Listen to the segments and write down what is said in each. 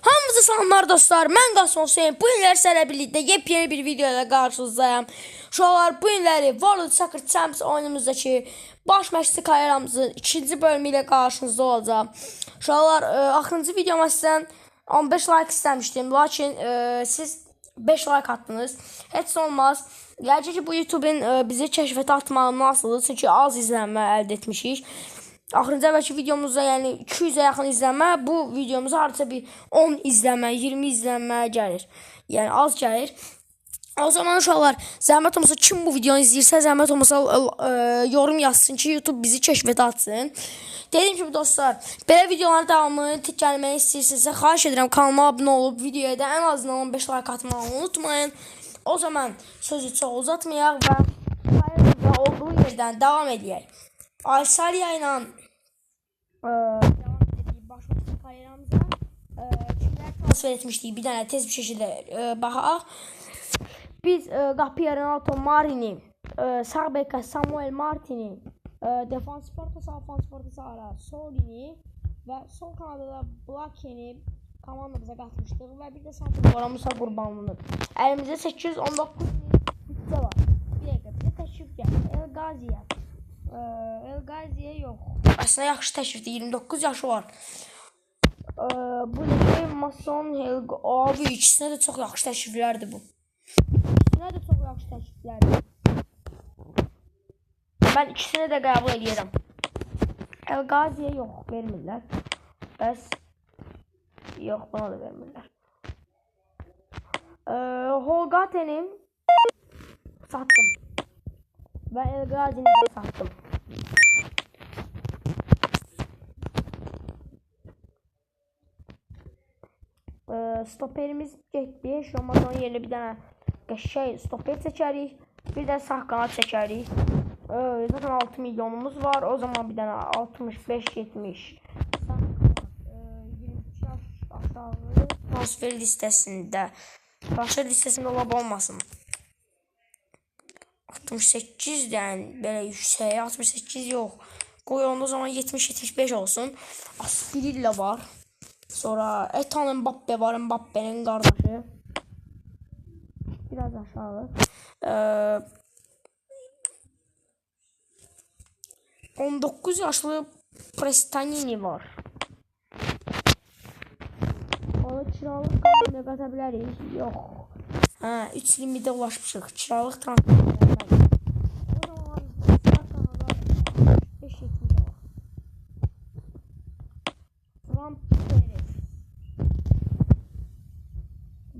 Hamınıza salamlar dostlar. Mən Qasım Hüseyin. Bu günlər sizlərlə birlikdə yepyeni bir videoyla qarşınızdayım. Uşaqlar, bu günləri World Soccer Champs oyunumuzdakı baş məşqçi karyeramızın 2-ci bölümü ilə qarşınızda olacağım. Uşaqlar, axırıncı videoma sizdən 15 like istəmişdim. Lakin siz 5 like attınız. Heç olmaz. Gələcək ki, bu YouTube'un bizi kəşfətə atmağı nasıldır? Çünki az izlənmə əldə etmişik. Axırıncı əvvəlki videomuzda, yəni 200-ə yaxın izlənmə, bu videomuza hardasa bir 10 izlənmə, 20 izlənmə gəlir. Yəni az gəlir. O zaman uşaqlar, zəhmət olmasa kim bu videonu izləyirsə, zəhmət olmasa yorum yazsın ki, YouTube bizi kəşfətə atsın. Dediyim kimi dostlar, belə videoların davamını tik gəlməyi istəyirsinizsə, xahiş edirəm kanalıma abunə olub videoya da ən azından 15 like atmağı unutmayın. O zaman sözü çox uzatmayaq və olduğu yerdən davam edək. Alsaliya ilə devam etdiyi baş məşqçi karyeramıza kimlər transfer etmişdik, bir dənə tez bir şəkildə baxaq. Biz qapıya Renato Marini, sağ beka Samuel Martini, defans forta Sara Solini və sol kanadada Blakeni komandamıza qatmışdıq və bir də santrafora Musa Qurbanlını. Əlimizdə 819 bütçə var. Bir dəqiqə, bizə təklif gəlir. El Ghaziyə yox. Əslində yaxşı təklifdir, 29 yaşı var. Bu da Mason abi, ikisinə də çox yaxşı təkliflərdir bu. İkisinə də çox yaxşı təkliflərdir. Mən ikisini də qəbul edirəm. El Ghaziyə yox, vermirlər. Bəs yox, buna da vermirlər. Holgateni satdım. Və El Ghazi'ni də satdım. Stoperimiz getdi. Şomadon yerli bir dənə qəşəng stoper çəkərik. Bir də sağ qanat çəkərik. Zaten 6 milyonumuz var. O zaman bir dənə 65-70 sağ qanat 23 yaş aşağı transfer listəsində. Transfer listəsində olab olmasın. 68'den belə yüksək, 68 yox. Qoy onda o zaman 70-75 olsun. Aspirilla var. Sonra Ethan Mbappe var, Mbappe'nin qardaşı. Biraz aşağı. 19 yaşlı Prestanini var. Onu kiralıq qanuna qata bilərik. Yox. 3 limitə ulaşmışıq. Kiralıq transfer.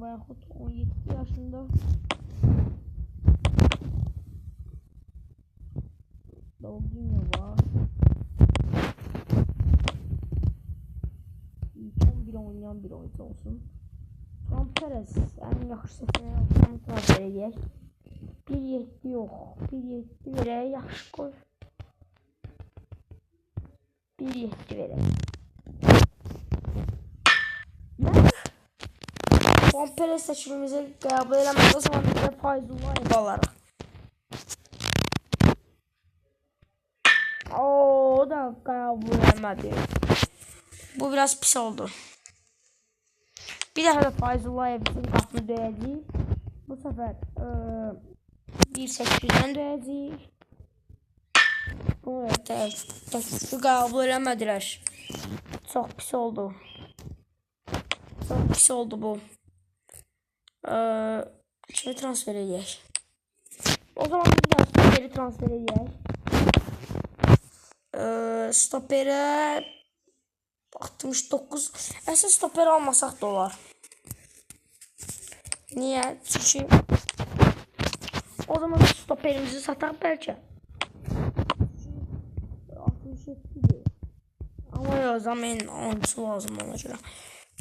Veyahut 17 yaşında Dalginho var. 11 oynayan bir oyuncu olsun. Fran Perez en yaxşı seçeneği transfer edək. 1.7 yox. 1.7 verək, yaxşı qoy. 1.7 verək. Fran Perez seçimimizi qəbul eləməz. O zaman bizə Fayzullayev alarıq. O da qəbul eləmədi. Bu biraz pis oldu. Bir dəfə də Fayzullayev'in qapını döyəcəyik. Bu səfər 1.8-dən döyəcəyik. Bunu təklifi qəbul eləmədilər. Çox pis oldu. Çox pis oldu bu. Kimi transfer edək? O zaman bir daha stoperi transfer edək. Stoperə 69. Əsas stoper almasaq da olar. Niyə? Çünki o zaman stoperimizi sataq bəlkə. 67'dir. Amma o zaman oyuncusu lazım ona görə.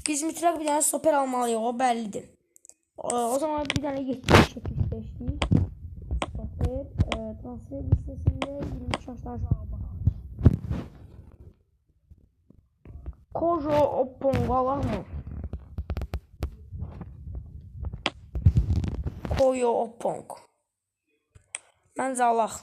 Biz mütləq bir dənə stoper almalıyıq, o bəllidir. O zaman bir dənə 75'lik stoper transfer listəsində 23 yaşdan aşağı baxaq. Kojo Oppong alaq mı? Koyo Oppong. Məncə alaq.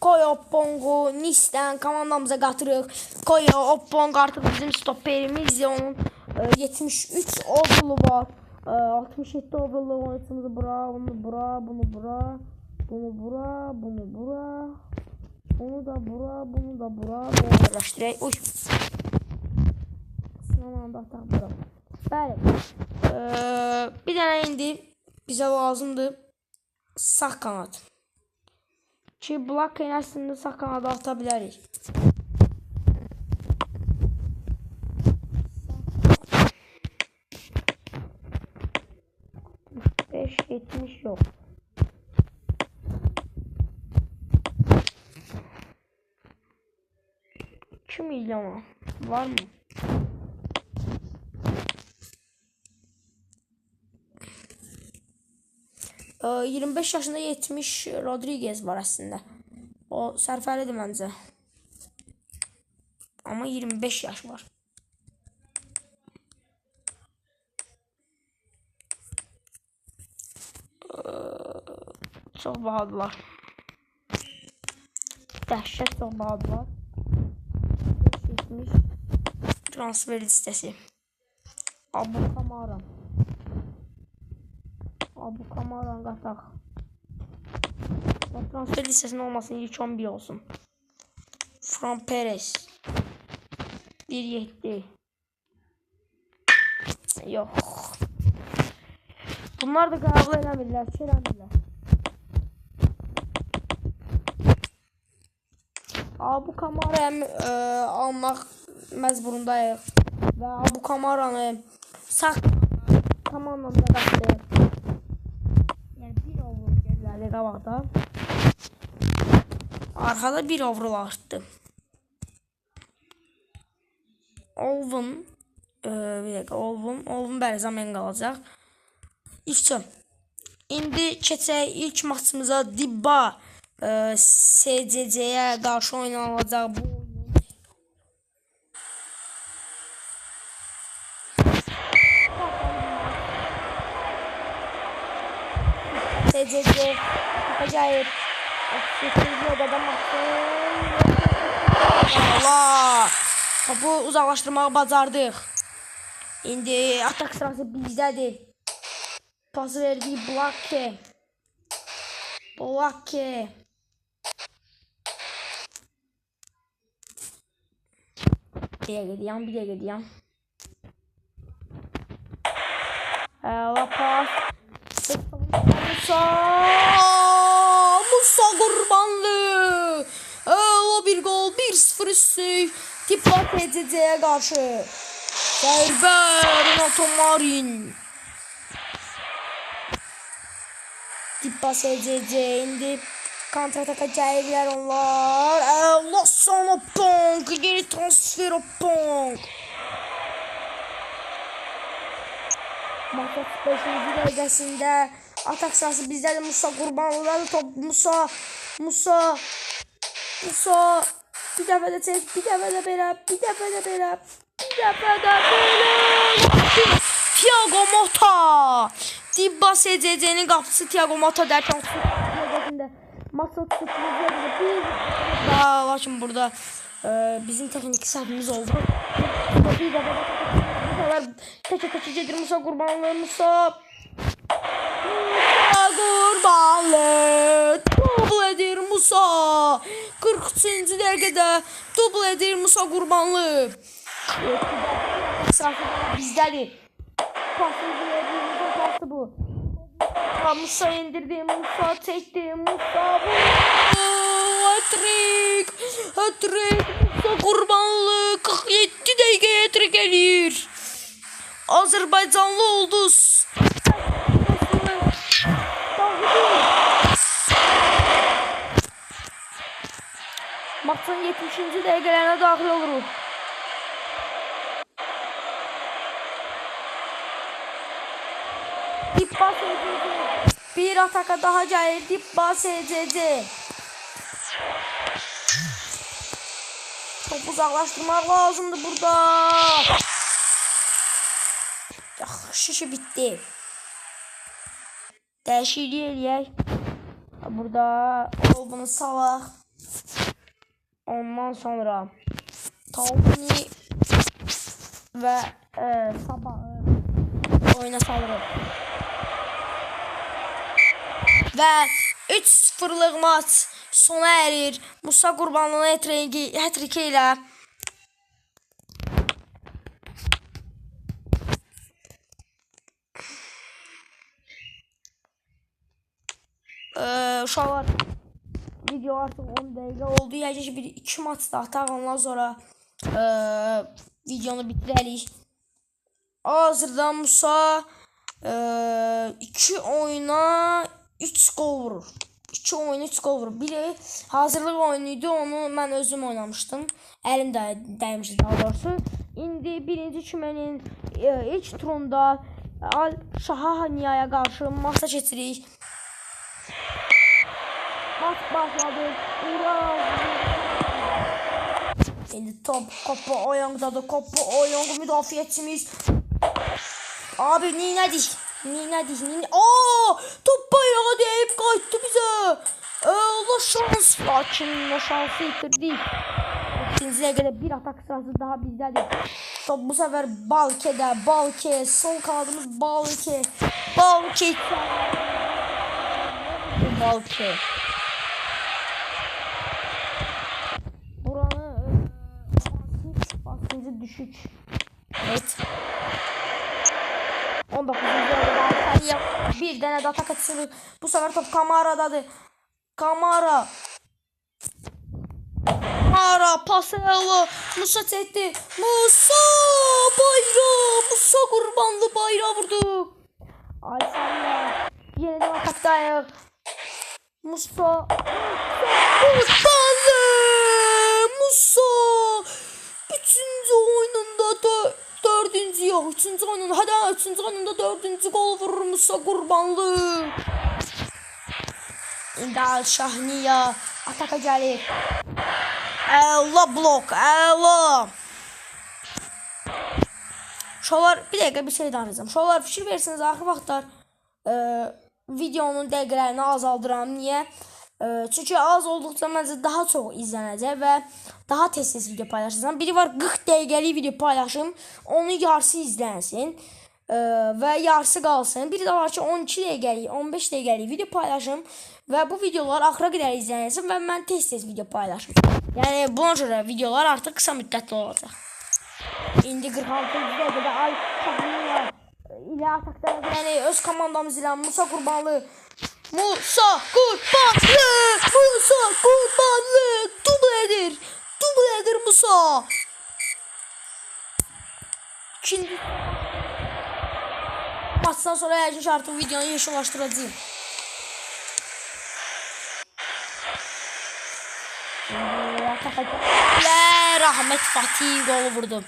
Koya Oppongu Nis'ten komandamıza qatırıq. Koya Oppong artıq bizim stoperimizdir. Onun 73 overallı var. 67 overallı oyuncumuz bura, bunu bura, bunu bura, bunu bura, bunu bura, bunu da bura, bunu da bura. Bunu yerləşdirək. Uy. Sınavanda ataq bura. Bəli. Bir dənə indi bizə lazımdır sağ kanat. Ki blok əslində sağ kanada ata bilərik. 70 yok. $2 milyon var mı? Ee, 25 yaşında 70 Rodriguez var aslında. O sərfəlidir məncə. Ama 25 yaş var. Çok bahadılar. Dəhşət çok bahadılar. Transfer listesi. Abu Kamaran qataq. Transfer listesinin olmasın ilk 11 olsun. Fran Perez 1.7. Yok. Bunlar da qəbul eləmirlər, eləmirlər. Abu Kamara'yı almaq məcburundayıq və Abu Kamaranı sağ komandamıza qatdıq. Yəni bir overall gəldi qabaqda. Arxada bir overall artdı. Olvun bir dəqiqə, Olvun bəli zaman qalacaq. İlk indi keçək ilk maçımıza. Dibba SCC'ye qarşı oynanılacaq bu oyun. SCC acayip videoda Allah topu uzaqlaşdırmağı bacardıq. İndi atak sırası bizdədir. Pas verdiği Blake. Bir de gidiyorum. La pas. Musa Qurbanlı. O bir gol, 1-0 üstü. Dibba TCC'ye qarşı. Zərbə Renato Marin. Dibba SCC indi kontrataka gəlirlər onlar. Lassan Oppong, geri transfer Oppong. Maçın 5-ci dəqiqəsində atak sahası bizdədir. Musa Qurbanlılar top Musa bir dəfə də çək, bir dəfə də belə. Thiago Motta. Dibba SCC'nin qapısı Thiago Motta dərkən maçı tutulacaq. Lakin burada bizim texnik səhvimiz oldu. Bir dəfə təkə gedir Musa Qurbanlı. Musa Qurbanlı dubl edir Musa. 43-cü dəqiqədə dubl edir Musa Qurbanlı. Bizdədir. Pası bu. Musa indirdi, Musa çekti, Musa hat-trick, Musa Qurbanlı 47 dəqiqəyə hat-trick eləyir. Azərbaycanlı ulduz. Maçın 70-ci dəqiqələrinə daxil oluruq. Dibba SCC. Bir ataka daha gəlir. Dibba SCC. Topu uzaqlaşdırmaq lazımdır burada. Yaxşı işi bitdi. Dəyişiklik eləyək. Burada bunu salaq. Ondan sonra Tavuni ve Sabahı oyuna salırım. Ve 3-0'lık maç sona erir. Musa Qurbanlının hat-triki ilə. Uşaqlar, video artıq 10 dəqiqə oldu. Yəqin ki, 1-2 maç da ataq, ondan sonra videonu bitirərik. Hazırda Musa 2 oyuna 3 gol vurur. 2 oyuna 3 gol vurur. Biri hazırlıq oyunuydu, onu mən özüm oynamışdım. Əlim dəymişdi daha doğrusu. İndi birinci kümənin ilk turunda Al-Şahaniyə qarşı maça keçirik. Maç başladı. Ura! İndi top Koppa Oyong'dadır. Koppa Oyong müdafiəçimiz. Abi neynədik? Aa! Top bayrağa deyib qayıtdı bizə. Allah şans. Lakin o şansı itirdik. İkinci dəqiqədə bir atak sırası daha bizdədir. Top bu səfər Balke. Sol kanadımız Balke. Buranı basıncı düşük. Evet. 19. dəqiqədə bir dənə də atak açılır. Bu səfər top Kamara'dadır. Kamara Pasela Musa çəkdi. Musa Qurbanlı bayrağı vurdu. Alsanya yenidən atakdayıq. Musa Qurbanlı. Üçüncü oyununda da dördüncü yok. Üçüncü oyununda dördüncü gol vurur Musa Qurbanlı. İndi Al-Şahaniyə ataka gəlir. Əla blok, əla. Uşaqlar, bir dəqiqə bir şey danışacağım. Uşaqlar, fikir verirsiniz, axır vaxtlar videonun dəqiqələrini azaldıram. Niyə? Çünki az olduqca məncə daha çox izlənəcək və daha tez video paylaşacağım. Biri var 40 dəqiqəlik video paylaşım, onun yarısı izlənsin və yarısı qalsın. Biri də var ki 12 dəqiqəlik, 15 dəqiqəlik video paylaşım və bu videolar axıra qədər izlənsin və mən tez video paylaşım. Yəni buna görə videolar artıq qısa müddətli olacaq. İndi 46 dəqiqədə Al-Şahaniyə ilə atakdan yəni öz komandamız ilə Musa Qurbanlı dubl edir Musa. İkinci maçdan sonra yəqin ki artıq videonu yeşillaşdıracağım. Rahmet Fatih golu vurdu.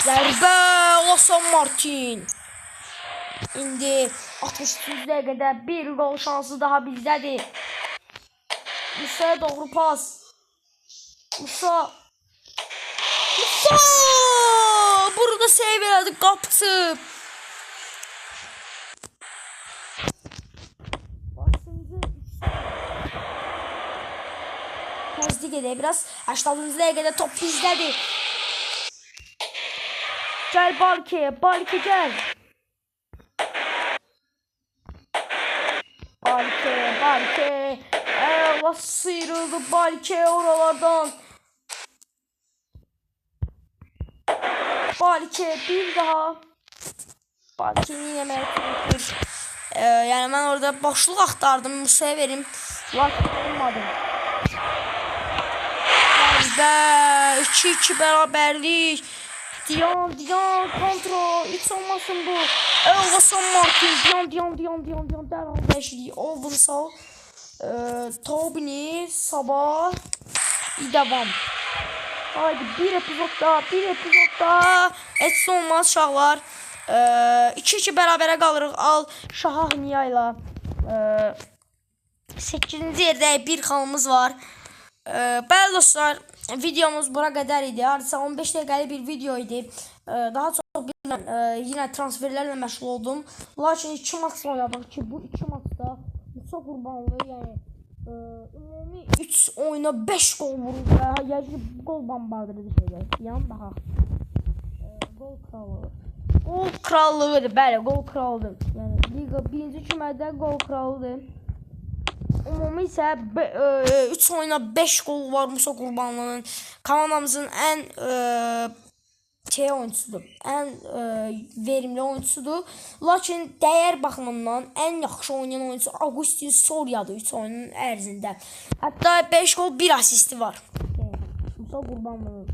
Zərbə Hasan Martin. İndi 63 dəqiqədə bir gol şansı daha bizdədir. Musa'ya doğru pas. Musa burada save elədi, qapısı. Təzdik edək biraz. 80-cı dəqiqədə top bizdədir. Gəl Balke gəl. Balke. Allah sıyrıldı Balke oralardan. Balke bir daha. Balke'nin yine mərkəzdir. Yəni mən orada boşluq axtardım, Musa'ya verim. Lakin olmadı. Və 2-2 bərabərlik. Diyan kontrol. Hiç olmasın bu. Hasan Martin. Diyan dərhal dəyişiklik. Oldu sağ ol. Tobini Sabah devam. Haydi bir epizodda etsin olmaz uşaqlar. 2-2 bərabərə qalırıq Al-Şahaniyə ilə. 8-ci yerdə bir xalımız var. Bəli dostlar, videomuz bura qədər idi. Hardasa 15 dəqiqəlik bir video idi. Daha çox Yine transferlərlə məşğul oldum. Lakin 2 maç oynadım ki, bu 2 maçda Musa Qurbanlı, yəni ümumi 3 oyuna 5 gol vurdu və yəni gol bombardırıcı şeylər. Yan baxaq. Gol kralı. Gol krallığıdır, bəli, gol kralıdır. Yəni liqa 1-ci kümədə gol kralıdır. Ümumi isə 3 oyuna 5 gol var Musa Qurbanlının. Komandamızın ən oyuncusudur. Ən verimli oyuncusudur. Lakin dəyər baxımından ən yaxşı oynayan oyuncu Agustin Soria'dır 3 oyunun ərzində. Hətta 5 gol 1 asisti var. Musa Qurbanlının.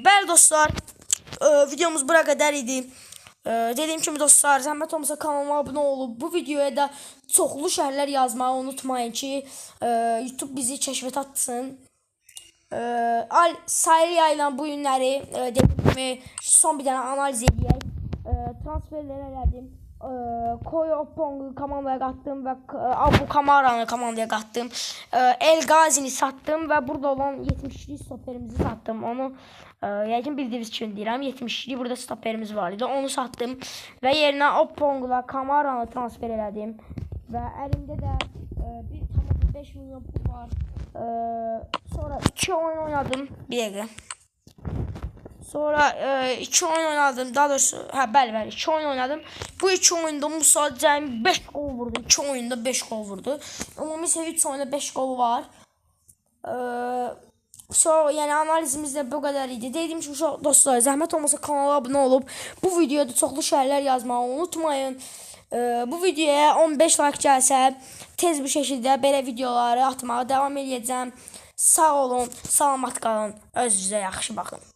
Bəli dostlar, videomuz bura qədər idi. Dediyim kimi dostlar, zəhmət olmasa kanalıma abunə olub bu videoya da çoxlu şərhlər yazmağı unutmayın ki, YouTube bizi kəşfət atsın. Sayıya ilə bu günləri dediyim kimi son bir dənə analiz edək. Transferlər elədim. Koyo Pongu komandaya qatdım və Abu Kamaranı komandaya qatdım. El Gazini satdım və burada olan 72 stoperimizi satdım. Onu yəqin bildiyiniz üçün deyirəm. 72 burada stoperimiz var idi. Onu satdım və yerinə Opongla Kamaranı transfer elədim. Və əlimdə də 1,5 milyon pul var. Sonra 2 oyun oynadım. Bir dəqiqə. Sonra 2 oyun oynadım. Daha doğrusu, bəli, 2 oyun oynadım. Bu 2 oyunda Musa cəmi 5 gol vurdu. 2 oyunda 5 gol vurdu. Ümumi isə 3 oyunda 5 gol var. Sonra yəni analizimiz də bu qədər idi. Dediyim kimi dostlar, zəhmət olmasa kanala abunə olub bu videoda çoxlu şərhlər yazmağı unutmayın. Bu videoya 15 like gəlsə tez bir şəkildə belə videoları atmağa davam edəcəm. Sağ olun, salamat qalın, özünüzə yaxşı baxın.